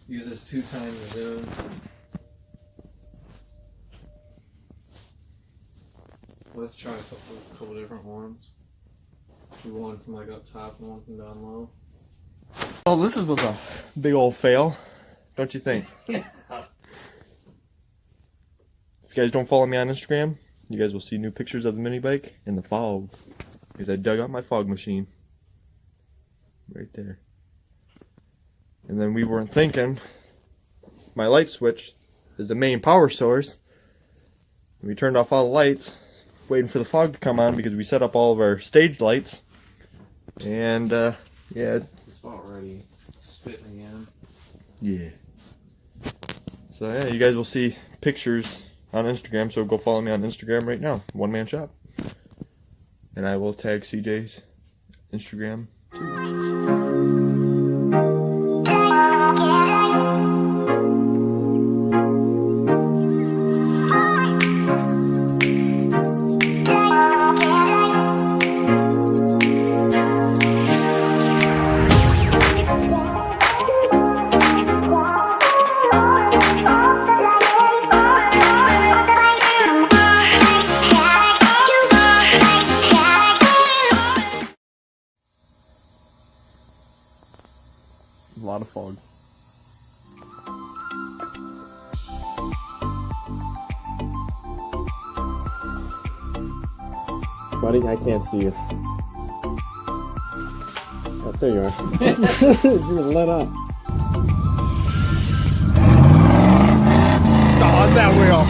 Uses 2x zoom. Let's try a couple different ones. Do one from like up top and one from down low. Well, this was a big old fail, don't you think? Yeah. If you guys don't follow me on Instagram, you guys will see new pictures of the mini bike in the fog. Because I dug out my fog machine. Right there. And then we weren't thinking, my light switch is the main power source. And we turned off all the lights, waiting for the fog to come on because we set up all of our stage lights. And yeah. It's about ready. Spitting again. Yeah. So yeah, you guys will see pictures on Instagram, so go follow me on Instagram right now, One Man Shop. And I will tag CJ's Instagram too. A lot of fog. Buddy, I can't see you. Oh, there you are. You're lit up. Oh, that wheel.